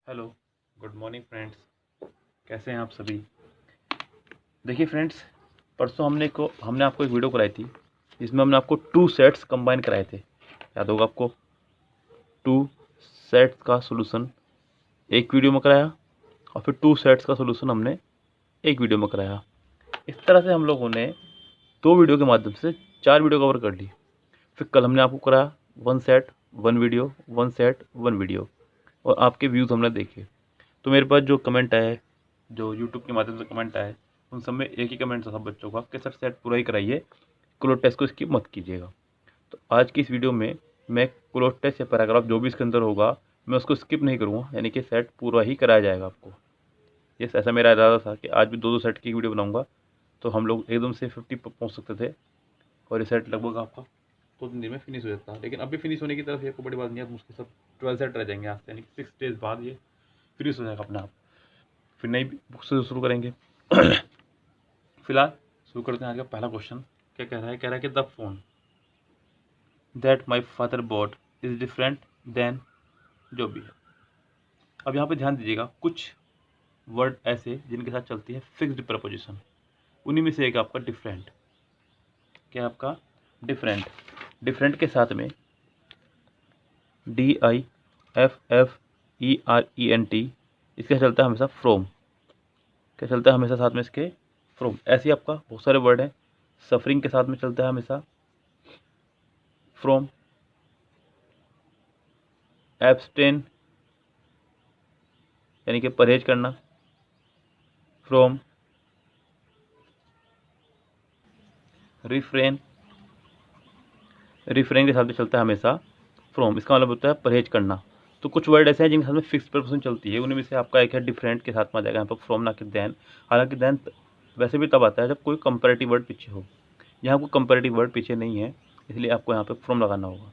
Hello, good morning friends. कैसे हैं आप सभी। देखिए फ्रेंड्स, परसों हमने आपको एक वीडियो कराई थी जिसमें हमने आपको टू सेट्स कंबाइन कराए थे। याद होगा आपको, टू सेट्स का सोल्यूशन एक वीडियो में कराया और फिर टू सेट्स का सोल्यूशन हमने एक वीडियो में कराया। इस तरह से हम लोगों ने दो वीडियो के माध्यम से चार वीडियो कवर कर ली। फिर कल हमने आपको कराया one set one video, one set one video, और आपके व्यूज़ हमने देखे। तो मेरे पास जो कमेंट आए, जो यूट्यूब के माध्यम से कमेंट आए, उन सब में एक ही कमेंट था सब बच्चों का कि सर सेट पूरा ही कराइए, क्लोज टेस्ट को स्किप मत कीजिएगा। तो आज की इस वीडियो में मैं क्लोज टेस्ट या पैराग्राफ जो भी इसके अंदर होगा मैं उसको स्किप नहीं करूँगा, यानी कि सेट पूरा ही कराया जाएगा आपको। यस, ऐसा मेरा इरादा था कि आज भी दो दो सेट की वीडियो बनाऊँगा तो हम लोग एकदम से 50 पर पहुँच सकते थे और ये सेट लगभग आपका 2-3 दिन में फिनिश हो जाता है। लेकिन अभी फिनिश होने की तरफ ये कोई बड़ी बात नहीं है, मुश्किल सब 12 सेट रह जाएंगे आज से, यानी कि 6 डेज बाद ये फिनिश हो जाएगा अपने आप। फिर नई बुक से शुरू करेंगे। फिलहाल शुरू करते हैं आज का पहला क्वेश्चन। क्या कह रहा है? कह रहा है कि the phone that my father bought is different than, जो भी है। अब यहाँ पे ध्यान दीजिएगा, कुछ वर्ड ऐसे जिनके साथ चलती है फिक्स्ड प्रपोजिशन, उन्हीं में से एक आपका डिफरेंट। क्या आपका डिफरेंट? डिफरेंट के साथ में DIFFERENT, इसके चलता है हमेशा फ्रोम। क्या चलता है हमेशा साथ में इसके? फ्रोम। ऐसे ही आपका बहुत सारे वर्ड हैं। सफरिंग के साथ में चलता है हमेशा फ्रोम। एब्सटेन यानी कि परहेज करना, फ्रोम। रिफ्रेन, रिफ्रेन के साथ में चलता है हमेशा फ्रोम, इसका मतलब होता है परहेज करना। तो कुछ वर्ड ऐसे हैं जिनके साथ में फिक्स प्रपोजिशन चलती है, उनमें में से आपका एक है डिफरेंट, के साथ में आ जाएगा यहाँ पर फ्रॉम, ना कि देन। हालांकि देन वैसे भी तब आता है जब कोई कंपैरेटिव वर्ड पीछे हो, यहाँ कोई कंपैरेटिव वर्ड पीछे नहीं है, इसलिए आपको यहाँ पे फ्रॉम लगाना होगा।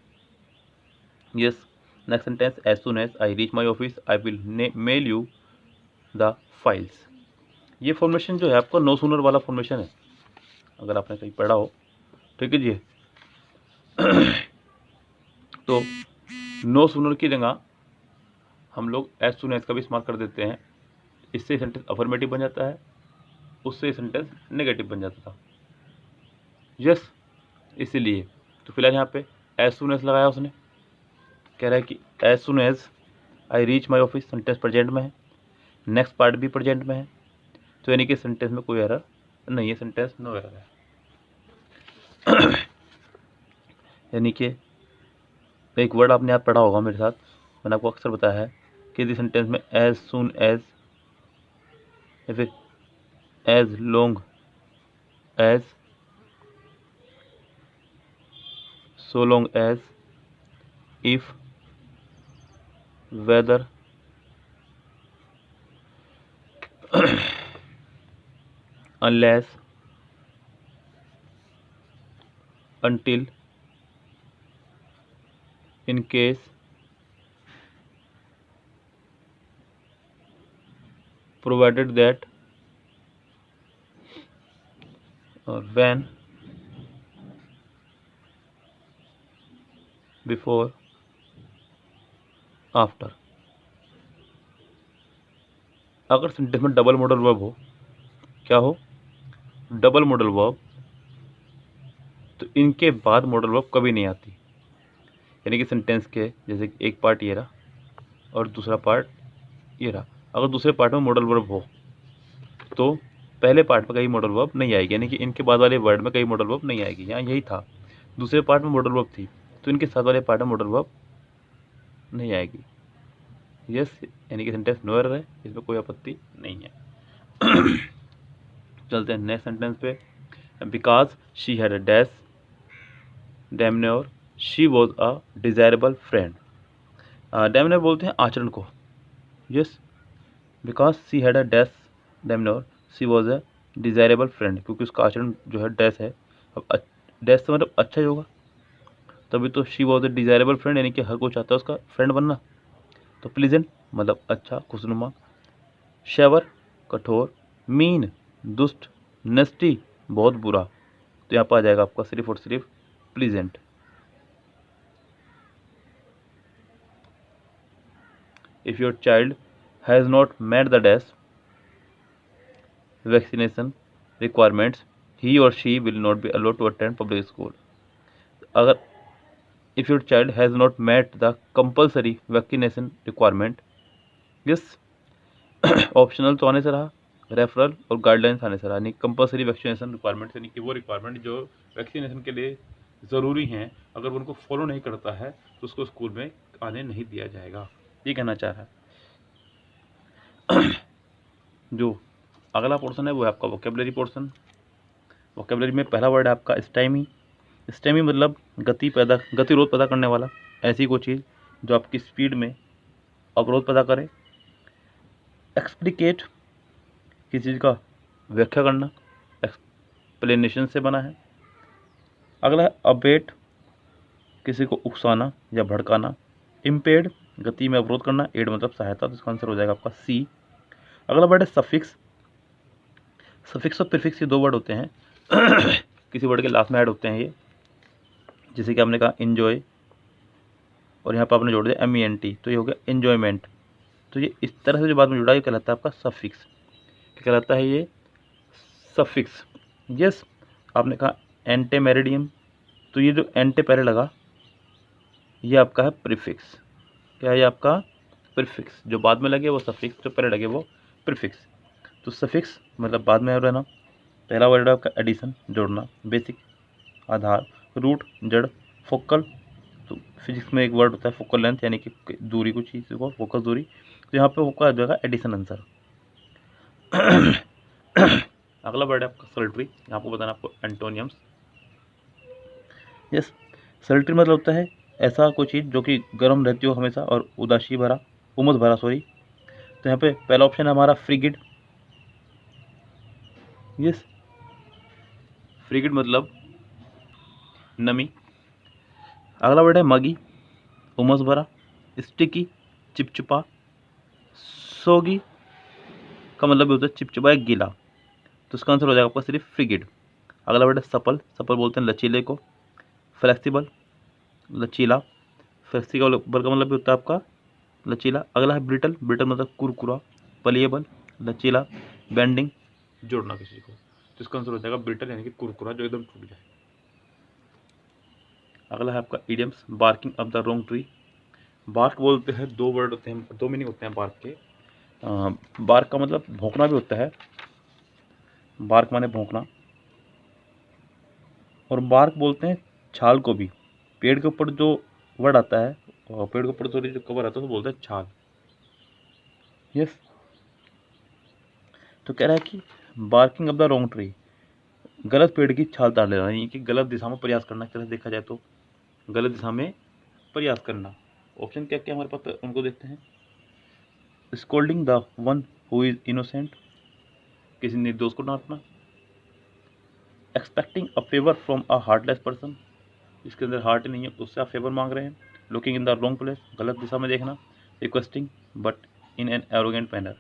Yes, next sentence, as soon as I reach my office I will mail you the files. ये फॉर्मेशन जो है आपका नो सूनर वाला फॉर्मेशन है, अगर आपने कहीं पढ़ा हो। ठीक है जी। तो नो सूनर की जगह हम लोग एज सुन एज का भी इस्तेमाल कर देते हैं। इससे सेंटेंस अफर्मेटिव बन जाता है, उससे सेंटेंस नेगेटिव बन जाता था। यस, इसीलिए तो फिलहाल यहाँ पे एज सुन एज लगाया उसने। कह रहा है कि as soon as I reach my office, sentence present में है, नेक्स्ट पार्ट भी प्रेजेंट में है, तो यानी कि सेंटेंस में कोई एरर नहीं है, सेंटेंस नो एरर है। यानी कि एक वर्ड आपने आप पढ़ा होगा मेरे साथ, मैंने आपको अक्सर बताया है कि दिस सेंटेंस में एज सुन एज या फिर as long as, so long as, if, whether, unless, until, in case, provided that, और when, before, after। अगर सेंटेंस में डबल मॉडल वर्ब हो, क्या हो? डबल मॉडल वर्ब, तो इनके बाद मॉडल वर्ब कभी नहीं आती। यानी कि सेंटेंस के जैसे एक पार्ट ये रहा और दूसरा पार्ट ये रहा, अगर दूसरे पार्ट में मॉडल वर्ब हो तो पहले पार्ट में कहीं मॉडल वर्ब नहीं आएगी, यानी कि इनके बाद वाले वर्ड में कहीं मॉडल वर्ब नहीं आएगी। यहाँ यही था, दूसरे पार्ट में मॉडल वर्ब थी तो इनके साथ वाले पार्ट में मॉडल वर्ब नहीं आएगी। यस, यानी कि सेंटेंस नो एरर है, इसमें कोई आपत्ति नहीं है। चलते हैं नेक्स्ट सेंटेंस पे। Because she had a dash demeanour she was a desirable friend. Demeanour बोलते हैं आचरण को। Yes, because she had a dash demeanour she was a desirable friend, क्योंकि उसका आचरण जो है डैश है। अब डैश तो मतलब अच्छा ही होगा, तभी तो she was a desirable friend, यानी कि हर कोई चाहता है उसका फ्रेंड बनना। तो प्लीजेंट मतलब अच्छा, खुशनुमा। शेवर कठोर, मीन दुष्ट, नस्टी बहुत बुरा। तो यहाँ पर आ जाएगा आपका सिर्फ और सिर्फ pleasant. If your child has not met the dash vaccination requirements he और she will not be allowed to attend public school. अगर if your child has not met the compulsory vaccination requirement, yes optional तो आने से रहा, referral और guidelines आने से रहा, यानी कंपल्सरी वैक्सीनेशन रिक्वायरमेंट यानी कि वो रिक्वायरमेंट जो वैक्सीनेशन के लिए ज़रूरी हैं, अगर वो उनको फॉलो नहीं करता है तो उसको स्कूल में आने नहीं दिया जाएगा, ये कहना चाह रहा है। जो अगला पोर्शन है वो है आपका वोकेबलरी पोर्शन। वोकेबलरी में पहला वर्ड है आपका स्टैमी। स्टैमी मतलब गतिरोध पैदा करने वाला, ऐसी कोई चीज़ जो आपकी स्पीड में अवरोध पैदा करे। एक्सप्लिकेट, किसी चीज़ का व्याख्या करना, एक्सप्लेनेशन से बना है। अगला है अबेट, किसी को उकसाना या भड़काना। इम्पेड, गति में अवरोध करना। एड मतलब सहायता, तो इसका आंसर हो जाएगा आपका सी। अगला वर्ड है सफिक्स। सफिक्स और प्रीफिक्स ये दो वर्ड होते हैं किसी वर्ड के लास्ट में ऐड होते हैं ये, जैसे कि आपने कहा इन्जॉय और यहाँ पर आपने जोड़ दिया MENT, तो ये हो गया इन्जॉयमेंट। तो ये इस तरह से जो बाद में जुड़ा ये कहलाता है आपका सफिक्स। क्या कहलाता है ये? सफिक्स। यस, आपने कहा एंटेमेरिडियम, तो ये जो एंटे पहले लगा ये आपका है प्रीफिक्स। क्या है ये आपका? प्रीफिक्स। जो बाद में लगे वो सफिक्स, जो पहले लगे वो प्रीफिक्स। तो सफिक्स मतलब बाद में रहना। पहला वर्ड है आपका एडिशन, जोड़ना। बेसिक, आधार। रूट, जड़। फोकल, तो फिजिक्स में एक वर्ड होता है फोकल लेंथ, यानी कि दूरी, कुछ चीज़ को फोकस दूरी। तो यहाँ पे होगा जाएगा एडिशन आंसर। अगला वर्ड है आपका सल्ट्री। यहाँ पर बताना आपको एंटोनियम्स। यस, सल्ट्री मतलब होता है ऐसा कोई चीज़ जो कि गर्म रहती हो हमेशा और उदासी भरा, उमस भरा, सॉरी। तो यहाँ पे पहला ऑप्शन है हमारा फ्रिगिड। यस, फ्रिगिड मतलब नमी। अगला वर्ड है मगी, उमस भरा। स्टिकी, चिपचिपा। सोगी का मतलब होता है चिपचिपा या गीला, तो इसका आंसर हो जाएगा आपका सिर्फ फ्रिगिड। अगला वर्ड है सपल। सपल बोलते हैं लचीले को। फ्लेक्सिबल, लचीला। फ्लेक्सिबल का मतलब भी होता है आपका लचीला। अगला है ब्रिटल। ब्रिटल मतलब कुरकुरा। पलिएबल, लचीला। बेंडिंग, जोड़ना किसी को, तो इसका आंसर हो जाएगा ब्रिटल, यानी कि कुरकुरा जो एकदम टूट जाए। अगला है आपका idioms. Barking up the wrong tree. Bark बोलते हैं, दो वर्ड होते हैं, दो मीनिंग होते हैं बार्क के। बार्क का मतलब भौंकना भी होता है, बार्क माने भौंकना। और बार्क बोलते हैं छाल को भी। पेड़ के ऊपर जो वर्ड आता है, पेड़ के ऊपर जो कवर आता है तो बोलते हैं छाल। यस, तो कह रहा है कि barking up the wrong tree, गलत पेड़ की छाल ताड़ लेना, यानी कि गलत दिशा में प्रयास करना। एक तरह से देखा जाए तो गलत दिशा में प्रयास करना। ऑप्शन क्या क्या हमारे पास, उनको देखते हैं। Scolding the one who is innocent, किसी निर्दोष को डांटना। Expecting a favour from a heartless person, इसके अंदर हार्ट नहीं है तो उससे आप फेवर मांग रहे हैं। Looking in the wrong place, गलत दिशा में देखना। Requesting but in an arrogant manner,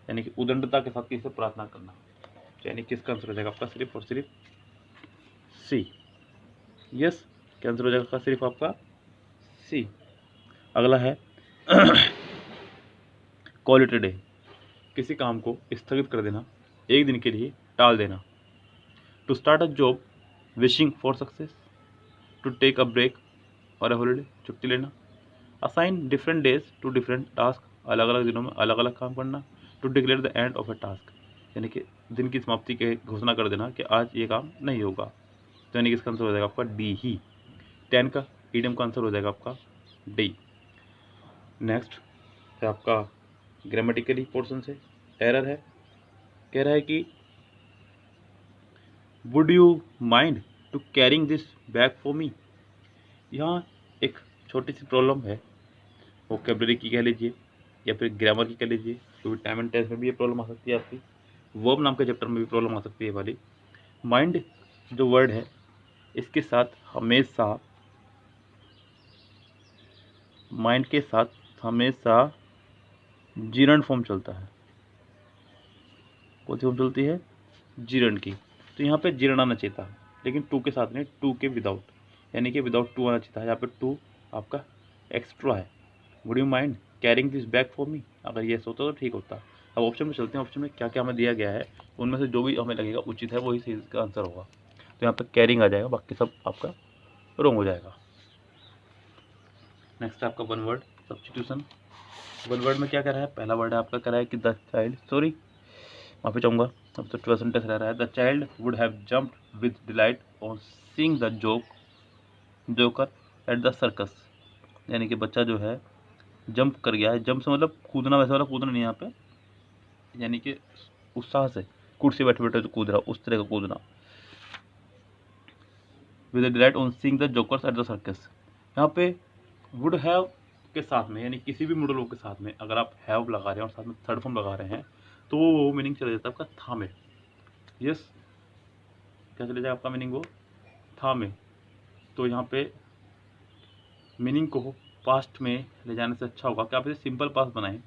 यानी कि उदंडता के साथ किसी से प्रार्थना करना। यानी किसका आंसर हो जाएगा आपका सिर्फ और सिर्फ सी। यस, क्या आंसर हो जाएगा सिर्फ आपका सी। अगला है क्वालिटी डे, किसी काम को स्थगित कर देना, एक दिन के लिए टाल देना। To start a job, wishing for success. To take a break और अ हॉलीडे, छुट्टी लेना। Assign different days to different task, अलग अलग दिनों में अलग अलग काम करना। To declare the end of a task, यानी कि दिन की समाप्ति के घोषणा कर देना कि आज ये काम नहीं होगा। तो यानी कि इसका आंसर हो जाएगा आपका डी ही। 10 का ईडियम का आंसर हो जाएगा आपका डी। नेक्स्ट है आपका ग्रामेटिकली पोर्शन से एरर है। कह रहा है कि would you mind to carrying this bag for me. यहाँ एक छोटी सी प्रॉब्लम है, वोकैबुलरी की कह लीजिए या फिर ग्रामर की कह लीजिए, क्योंकि टाइम एंड टेंस में भी ये प्रॉब्लम आ सकती है आपकी। वर्ब नाम के चैप्टर में भी प्रॉब्लम आ सकती है वाली। माइंड जो वर्ड है इसके साथ हमेशा, माइंड के साथ हमेशा जीरण फॉर्म चलता है। कौन सी फॉर्म चलती है? जीरण की। तो यहाँ पे जीरण आना चाहिए था, लेकिन टू के साथ नहीं, टू के विदाउट, यानी कि विदाउट टू आना चाहिए था। यहाँ पे टू आपका एक्स्ट्रा है। Would you mind, carrying this bag for मी, अगर ये होता तो ठीक होता। अब ऑप्शन में चलते हैं, ऑप्शन में क्या क्या हमें दिया गया है, उनमें से जो भी हमें लगेगा उचित है वही सही इसका आंसर होगा। तो यहाँ पे कैरिंग आ जाएगा, बाकी सब आपका रॉन्ग हो जाएगा। नेक्स्ट है आपका one word substitution. One word में क्या कह रहा है, पहला वर्ड है आपका कह रहा है कि द चाइल्ड, सॉरी माफी चाहूँगा, अब तो 12 सेंटेंस रह रहा है। The child would have jumped with delight on seeing the joker at the circus, यानी कि बच्चा जो है जंप कर गया है। जंप से मतलब कूदना, वैसे वाला कूदना नहीं यहाँ पे, यानी कि उत्साह से कुर्सी बैठे बैठे जो कूद रहा उस तरह का कूदना। With the delight on seeing the jokers at the circus, यहाँ पे वुड हैव के साथ में, यानी किसी भी मॉडल के साथ में अगर आप हैव लगा रहे हैं और साथ में थर्ड फॉर्म लगा रहे हैं तो वो मीनिंग चला जाता है आपका था में। यस, क्या चले जाए आपका मीनिंग, वो था में। तो यहाँ पे मीनिंग को पास्ट में ले जाने से अच्छा होगा कि आप इसे सिंपल पास्ट बनाएं।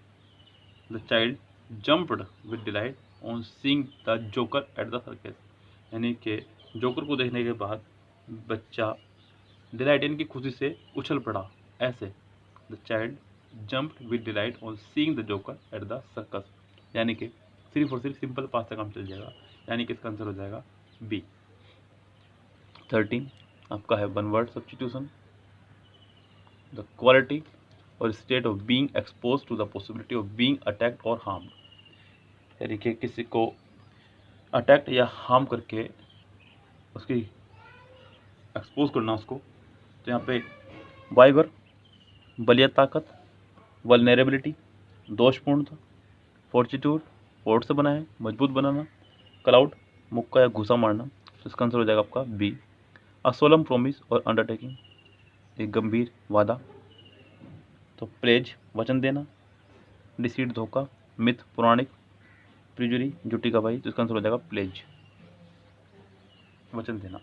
The child jumped with delight on seeing the joker at the circus, यानी कि जोकर को देखने के बाद बच्चा डिलाइट यानी कि खुशी से उछल पड़ा, ऐसे। The child jumped with delight on seeing the joker at the circus, यानी कि सिर्फ और सिर्फ सिंपल पास्ट का काम चल जाएगा, यानी कि इसका आंसर हो जाएगा बी। 13 आपका है one word substitution. The quality और state of being expose to the possibility of being attacked और हार्म्ड, यानी कि किसी को अटैक्ट या हार्म करके उसकी एक्सपोज करना उसको। तो यहाँ पे वाइवर बलिया ताकत, वल्नरेबिलिटी दोषपूर्णता, फोर्टिट्यूड फोर्ट से बना है मजबूत बनाना, क्लाउड मुक्का या घुसा मारना। तो इसका आंसर हो जाएगा आपका बी। अ सोलम प्रोमिस और अंडरटेकिंग, एक गंभीर वादा। तो प्लेज वचन देना, डिसीट धोखा, मिथ पौराणिक, प्रिजुरी झूठी गवाही। तो इसका आंसर हो जाएगा प्लेज, वचन देना।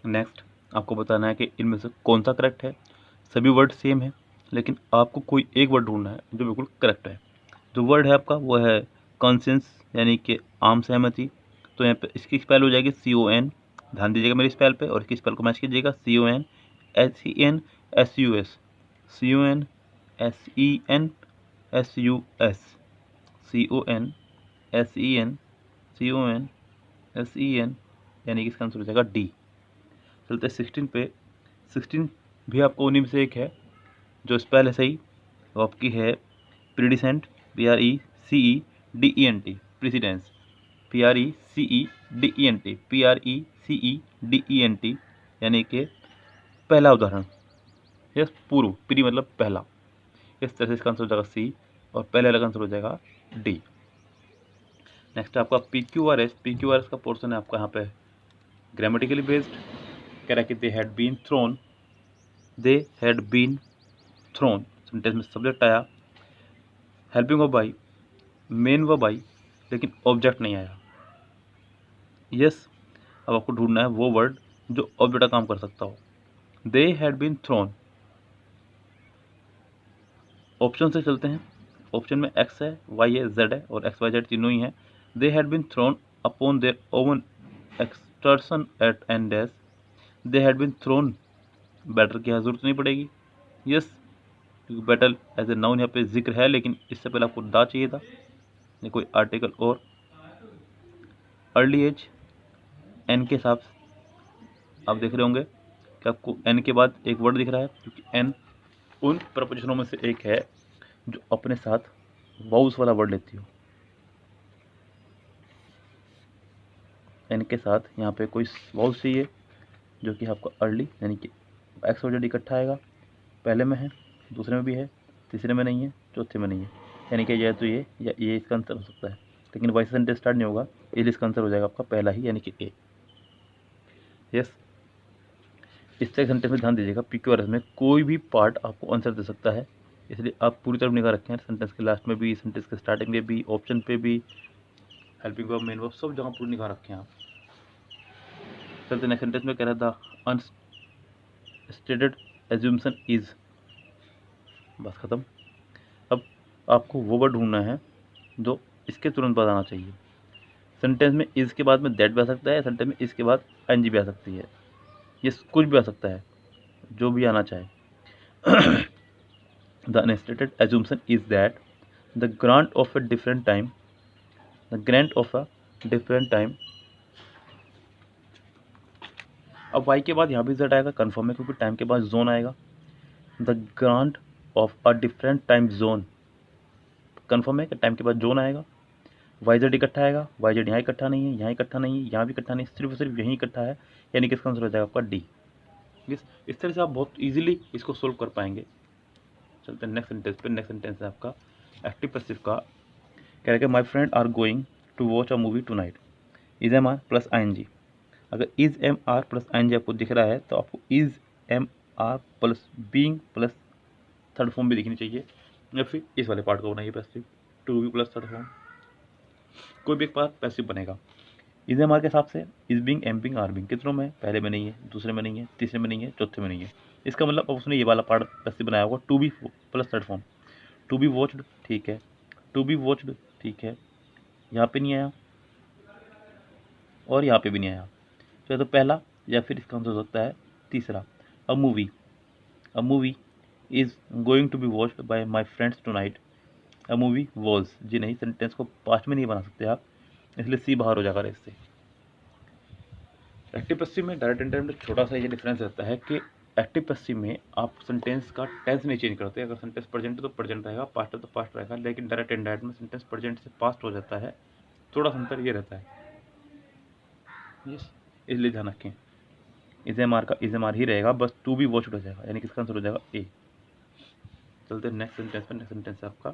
नेक्स्ट आपको बताना है कि इनमें से कौन सा करेक्ट है। सभी वर्ड सेम है लेकिन आपको कोई एक वर्ड ढूंढना है जो बिल्कुल करेक्ट है। जो वर्ड है आपका वो है कॉन्सेंस, यानी कि आम सहमति। तो यहाँ पे इसकी स्पेल हो जाएगी CON, ध्यान दीजिएगा मेरी स्पेल पे और इसकी स्पेल को मैच कीजिएगा। CON SEN SUS, CON SEN SUS, CON SEN CON SEN, यानी कि इसका आंसर हो जाएगा डी। चलते 16 पे। 16 भी आपको उन्हीं में से एक है जो स्पेल है सही, वो आपकी है प्रीडिसेंट, PRECEDENT, प्रेसिडेंस, PRECEDENT, PRECEDENT, यानी कि पहला उदाहरण। यस, पूर्व, प्री मतलब पहला। इस तरह से इसका आंसर हो जाएगा सी और पहले वाला आंसर हो जाएगा डी। नेक्स्ट आपका PQRS। PQRS का पोर्शन है आपका यहाँ पे ग्रामेटिकली बेस्ड। कह रहा है कि they had been thrown, sentence में सब्जेक्ट आया, हेल्पिंग वर्ब आई, मेन वर्ब आई, लेकिन ऑब्जेक्ट नहीं आया। यस, अब आपको ढूंढना है वो वर्ड जो ऑब्जेक्ट का काम कर सकता हो। They had been thrown, option से चलते हैं। ऑप्शन में एक्स है, वाई है, जेड है और एक्स वाई जेड तीनों ही है। They had been thrown upon their own exertion at an dash, they had been thrown, better की जरूरत नहीं पड़ेगी। यस, क्योंकि बैटल एज ए नाउन यहाँ पे जिक्र है, लेकिन इससे पहले आपको दा चाहिए था, ये कोई आर्टिकल। और अर्ली एज एन के हिसाब से आप देख रहे होंगे कि आपको एन के बाद एक वर्ड दिख रहा है, क्योंकि एन उन प्रपोजिशनों में से एक है जो अपने साथ वाउस वाला वर्ड लेती हो। एन के साथ यहाँ पे कोई वाउस चाहिए जो कि आपका अर्ली, यानी कि एक्स और जेड इकट्ठा आएगा। पहले में है, दूसरे में भी है, तीसरे में नहीं है, चौथे में नहीं है, यानी कि या तो ये या ये इसका आंसर हो सकता है, लेकिन वाई से सेंटेंस स्टार्ट नहीं होगा, इसलिए इसका आंसर हो जाएगा आपका पहला ही, यानी कि ए। यस, इस तरह सेंटेंस में ध्यान दीजिएगा, PQRS में कोई भी पार्ट आपको आंसर दे सकता है, इसलिए आप पूरी तरफ निगाह रखें। सेंटेंस के लास्ट में भी, सेंटेंस के स्टार्टिंग में भी, ऑप्शन पे भी, हेल्पिंग वर्ब, मेन वर्ब, सब जगह पूरी निगाह रखें आप। चलते नेक्स्ट सेंटेंस में कह रहा था अनस्टेटेड एज्यूम्शन इज, बस खत्म। अब आपको वो वर्ड ढूंढना है जो इसके तुरंत बाद आना चाहिए। सेंटेंस में इज के बाद में दैट भी आ सकता है, सेंटेंस में इज के बाद एनजी भी आ सकती है, ये कुछ भी आ सकता है, जो भी आना चाहे। The unstated assumption is that the grant of a different time, the grant of a different time. अब वाई के बाद यहाँ भी जेड आएगा, कन्फर्म है, क्योंकि टाइम के बाद जोन आएगा। The grant of a different time zone, confirm है कि टाइम के बाद जोन आएगा। वाई जेड इकट्ठा आएगा, वाई जेड यहाँ इकट्ठा नहीं है, यहाँ इकट्ठा नहीं है, यहाँ भी इकट्ठा नहीं है, सिर्फ सिर्फ यहीं इकट्ठा है, यानी कि इसका आंसर हो जाएगा आपका डी। इस तरह से आप बहुत इजीली इसको सोल्व कर पाएंगे। चलते हैं नेक्स्ट सेंटेंस पे। नेक्स्ट सेंटेंस है आपका एक्टिव पैसिव का। कह रहा है कि my friend are going to watch a movie tonight. Is am are plus I N G. अगर is am are plus I N G आपको दिख रहा है तो आपको is am are plus being plus third form भी दिखनी चाहिए, या फिर इस वाले पार्ट को बनाइए passive, to be plus third form, कोई भी एक पार्ट पैसिव बनेगा। इज एम आर के हिसाब से is being am being are being कितनों में, पहले में नहीं है, दूसरे में नहीं है, तीसरे में नहीं है, चौथे में नहीं है। इसका मतलब अब उसने ये वाला पार्ट पैसिव बनाया होगा, to be plus third form, to be watched, ठीक है, टू बी वॉच्ड, ठीक है, यहाँ पे नहीं आया और यहाँ पे भी नहीं आया, तो पहला या फिर इसका आंसर हो सकता है तीसरा। A movie is going to be watched by my friends tonight. A movie was, जी नहीं, सेंटेंस को पास्ट में नहीं बना सकते आप, इसलिए सी बाहर हो जाएगा इससे। एक्टिव पैसिव में डायरेक्ट इंडायरेक्ट में छोटा सा ये डिफरेंस रहता है कि एक्टिव पैसिव में आप सेंटेंस का टेंस नहीं चेंज करते। अगर सेंटेंस प्रेजेंट है तो प्रेजेंट रहेगा, पास्ट है तो पास्ट रहेगा, लेकिन डायरेक्ट इंडायरेक्ट में सेंटेंस प्रेजेंट से पास्ट हो जाता है, थोड़ा सा अंतर ये रहता है। यस, इसलिए ध्यान रखें, इज एम आर का इज एम आर ही रहेगा, बस टू बी वॉच्ड हो जाएगा, यानी किसका आंसर हो जाएगा ए। चलते हैं नेक्स्ट सेंटेंस पे। नेक्स्ट सेंटेंस है आपका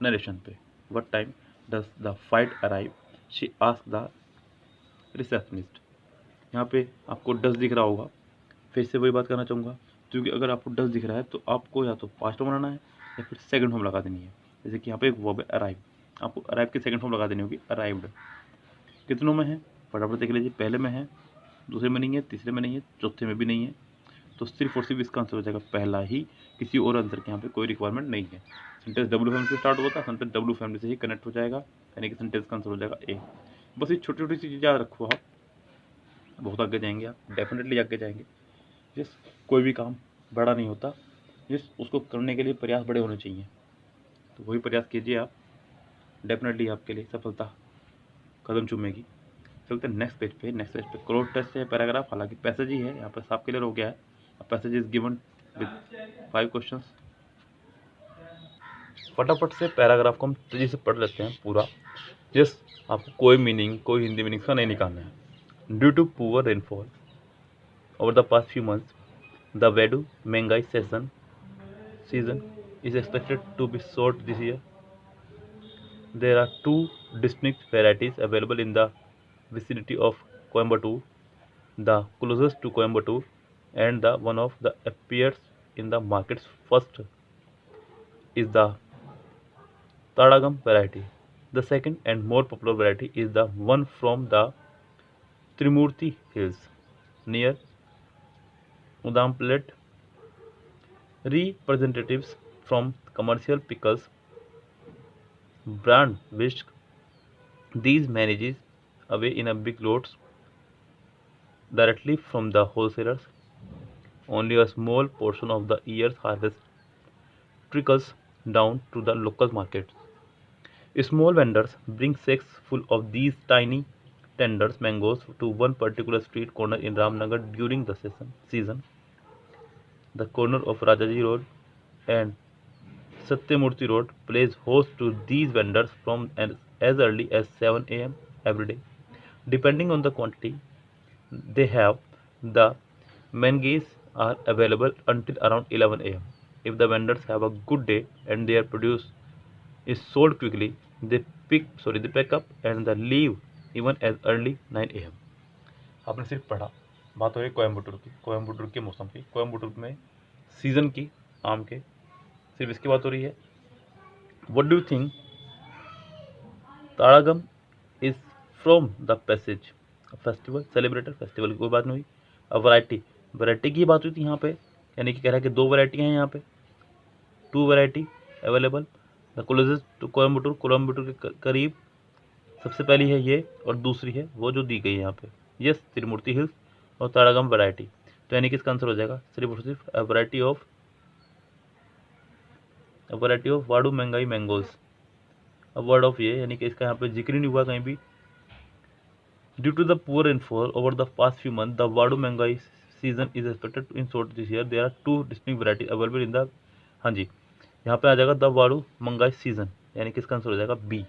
नरेशन पे। What time does the fight arrive, she ask the receptionist. यहाँ पे आपको डज दिख रहा होगा, फिर से वही बात करना चाहूँगा, क्योंकि अगर आपको डज दिख रहा है तो आपको या तो पास्ट फॉर्म बनाना है या फिर सेकंड फॉर्म लगा देनी है। जैसे कि यहाँ पे एक वर्ब है अराइव, आपको अराइव की सेकंड फॉर्म लगा देनी होगी, अराइव्ड। कितनों में है फटाफट देख लीजिए, पहले में है, दूसरे में नहीं है, तीसरे में नहीं है, चौथे में भी नहीं है, तो सिर्फ और सिर्फ इसका आंसर हो जाएगा पहला ही, किसी और आंसर के यहाँ पे कोई रिक्वायरमेंट नहीं है। सेंटेंस डब्ल्यू फैमिली से स्टार्ट होता है, सेंटेंस डब्ल्यू फैमिली से ही कनेक्ट हो जाएगा, यानी कि सेंटेंस का आंसर हो जाएगा ए। बस ये छोटी छोटी सी चीज़ें याद रखो, आप बहुत आगे जाएंगे, आप डेफिनेटली आगे जाएंगे। जिस कोई भी काम बड़ा नहीं होता, जिस उसको करने के लिए प्रयास बड़े होने चाहिए, तो वही प्रयास कीजिए आप, डेफिनेटली आपके लिए सफलता कदम चूमेगी। चलते हैं नेक्स्ट पेज पे। नेक्स्ट पेज पे क्लोज टेस्ट है पैराग्राफ, हालांकि पैसेज ही है, यहाँ पर साफ क्लियर हो गया है। Passage is given with 5 questions. फटाफट से पैराग्राफ को हम तेजी से पढ़ लेते हैं पूरा। जिस आपको कोई मीनिंग, कोई हिंदी मीनिंग का नहीं निकालना है। Due to poor rainfall over the past few months, the Vedu Mengai season is expected to be short this year. There are 2 distinct varieties available in the vicinity of Coimbatore. The closest to Coimbatore and the one of the appears in the markets first is the Tadagam variety. The second and more popular variety is the one from the Trimurti Hills near Udamplet. Representatives from commercial pickles brand whisk these manages away in a big loads directly from the wholesalers. Only a small portion of the year's harvest trickles down to the local markets. Small vendors bring sacks full of these tiny tender mangoes to one particular street corner in Ramnagar during the season. The corner of Rajaji Road and Satyamurti Road plays host to these vendors from as early as 7 a.m. every day. Depending on the quantity they have, the mangoes are available until around 11 a.m. If the vendors have a good day and their produce is sold quickly, they pick up and they leave even as early 9 a.m. आपने सिर्फ पढ़ा, बात हो रही कोयम्बटूर के मौसम की, कोयम्बटूर में सीजन की आम के, सिर्फ इसकी बात हो रही है। What do you think? ताड़ागम is from the passage festival celebrator, festival की कोई बात नहीं हुई। अब वैरायटी की बात हुई थी यहाँ पे, यानी कि कह रहा है कि 2 वैरायटी हैं यहाँ पे, 2 variety available. The closest to Coimbatore के करीब सबसे पहली है ये और दूसरी है वो जो दी गई है यहाँ पे, यस त्रिमूर्ति हिल्स और ताड़ागम वैरायटी। तो यानी कि इसका आंसर हो जाएगा सिर्फ वैरायटी ऑफ वाडू महंगाई मैंगोज। अब वर्ड ऑफ ये यानी कि इसका यहाँ पे जिक्र नहीं हुआ कहीं भी। Due to the poor rainfall over the past few month the vadu maangai season is expected in short this year. There are 2 distinct variety available in the, हाँ जी यहाँ पे आ जाएगा द वाडू महंगाई सीजन, यानी कि इसका आंसर हो जाएगा बी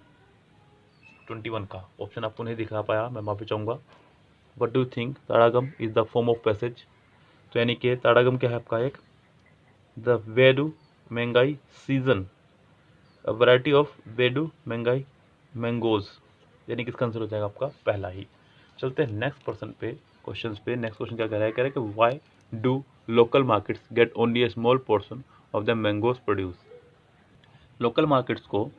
21 का ऑप्शन। आपको नहीं दिखा पाया, मैं माफी चाहूँगा। वट डू थिंक ताड़ागम is the form of passage. तो यानी कि ताड़ागम क्या है आपका एक, the vadu maangai season, a variety of वेडू maangai mangoes, यानी कि इसका आंसर हो जाएगा आपका पहला ही। चलते हैं नेक्स्ट क्वेश्चन पे, नेक्स्ट क्वेश्चन क्या कह रहा है, कह रहा है कि why do local markets get only a small portion of the mangoes produce. Local markets को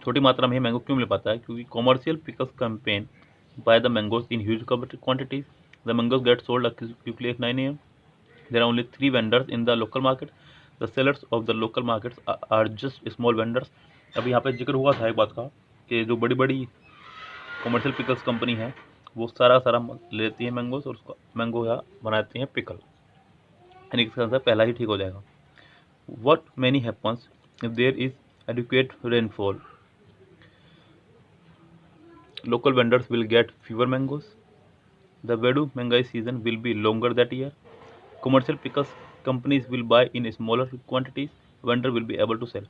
छोटी मात्रा में मैंगो क्यों मिल पाता है, क्योंकि commercial pickles campaign by the mangoes in huge quantities, the mangoes get sold quickly at 9 AM, there are only 3 vendors in the local market, the sellers of the local markets are just small vendors। अभी यहाँ पे जिक्र हुआ था एक बात का कि जो बड़ी बड़ी कमर्शियल पिकल्स कंपनी है वो सारा लेती है मैंगोज और उसका मैंगो या बनाती है पिकल, यानी इसका आंसर पहला ही ठीक हो जाएगा। What many happens if there is adequate rainfall, local vendors will get fewer mangoes, the vadu maangai season will be longer that year, commercial pickles companies will buy in smaller quantities, vendor will be able to sell।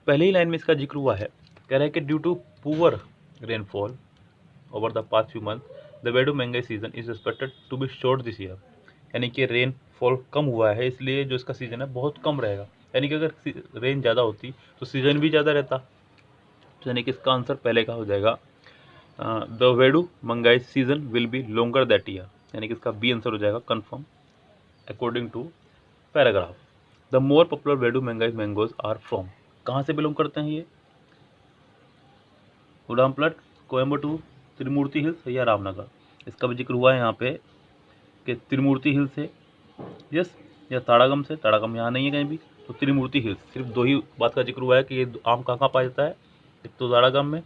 पहले ही line में इसका जिक्र हुआ है, कह रहा है कि due to poor rainfall over the past few month the vadu maangai season is expected to be short this year, यानी कि रेनफॉल कम हुआ है इसलिए जो इसका सीजन है बहुत कम रहेगा, यानी कि अगर रेन ज़्यादा होती तो सीजन भी ज़्यादा रहता। तो यानी कि इसका आंसर पहले का हो जाएगा, the vadu maangai season will be longer that year, यानी कि इसका बी आंसर हो जाएगा confirm according to paragraph. The more popular vadu maangai mangoes are from, कहाँ से बिलोंग करते हैं ये, उड़ामप्लट, कोयम्बटूर, त्रिमूर्ति हिल्स या रामनगर। इसका भी जिक्र हुआ है यहाँ पे कि त्रिमूर्ति हिल्स से, यस, या ताड़ागम से, ताड़ागम यहाँ नहीं है कहीं भी, तो त्रिमूर्ति हिल्स। सिर्फ दो ही बात का जिक्र हुआ है कि ये आम कहाँ पाया जाता है, एक तो ताड़ागम में,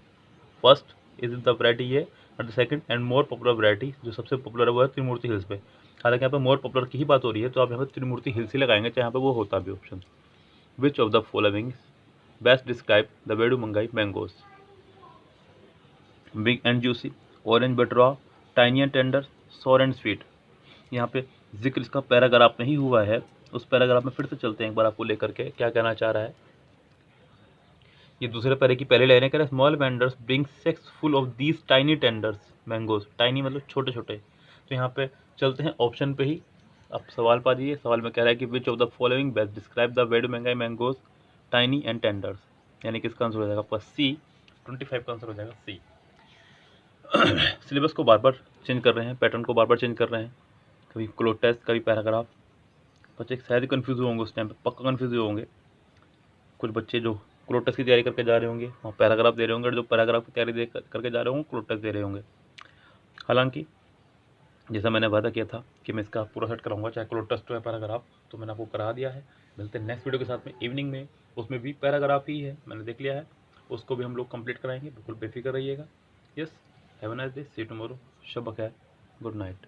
फर्स्ट इज द वैरायटी ये, और the second and more popular variety जो सबसे पॉपुलर है वो है त्रिमूर्ति हिल्स पे। हालांकि यहाँ पे मोर पॉपुलर की ही बात हो रही है तो आप यहाँ पे त्रिमूर्ति हिल्स ही लगाएंगे चाहे यहाँ पे वो होता भी option. Which of the following best describe the vadu maangai mangoes, big and juicy, orange but raw, tiny and tender, sour and sweet. यहाँ पे जिक्र इसका पैराग्राफ में ही हुआ है, उस पैराग्राफ में फिर से चलते हैं एक बार आपको लेकर के क्या कहना चाह रहा है। ये दूसरे पैरे की पहले लाइन है, small vendors bring sex full of these tiny tenders mangoes, tiny मतलब छोटे छोटे। तो यहाँ पे चलते हैं ऑप्शन पे ही, अब सवाल पा दीजिए, सवाल में कह रहा है कि which of the following best describe the vadu maangai mangoes tiny and tenders, यानी कि इसका आंसर हो जाएगा आपका सी 25 का आंसर हो जाएगा सी। सिलेबस को बार बार चेंज कर रहे हैं, पैटर्न को बार बार चेंज कर रहे हैं, कभी क्लोज टेस्ट कभी पैराग्राफ। बच्चे शायद ही कन्फ्यूज होंगे उस टाइम पे, पक्का कन्फ्यूज होंगे। कुछ बच्चे जो क्लोज टेस्ट की तैयारी करके जा रहे होंगे वहाँ पैराग्राफ दे रहे होंगे, और जो पैराग्राफ की तैयारी करके जा रहे होंगे क्लोज टेस्ट दे रहे होंगे। हालांकि जैसा मैंने वादा किया था कि मैं इसका पूरा सेट कराऊंगा, चाहे क्लोज टेस्ट हो या पैराग्राफ, तो मैंने आपको करा दिया है। मिलते हैं नेक्स्ट वीडियो के साथ में इवनिंग में, उसमें भी पैराग्राफ ही है, मैंने देख लिया है, उसको भी हम लोग कंप्लीट कराएंगे, बिल्कुल बेफिक्र रहिएगा। Yes, have a nice day, see you tomorrow, शब बखैर, गुड नाइट।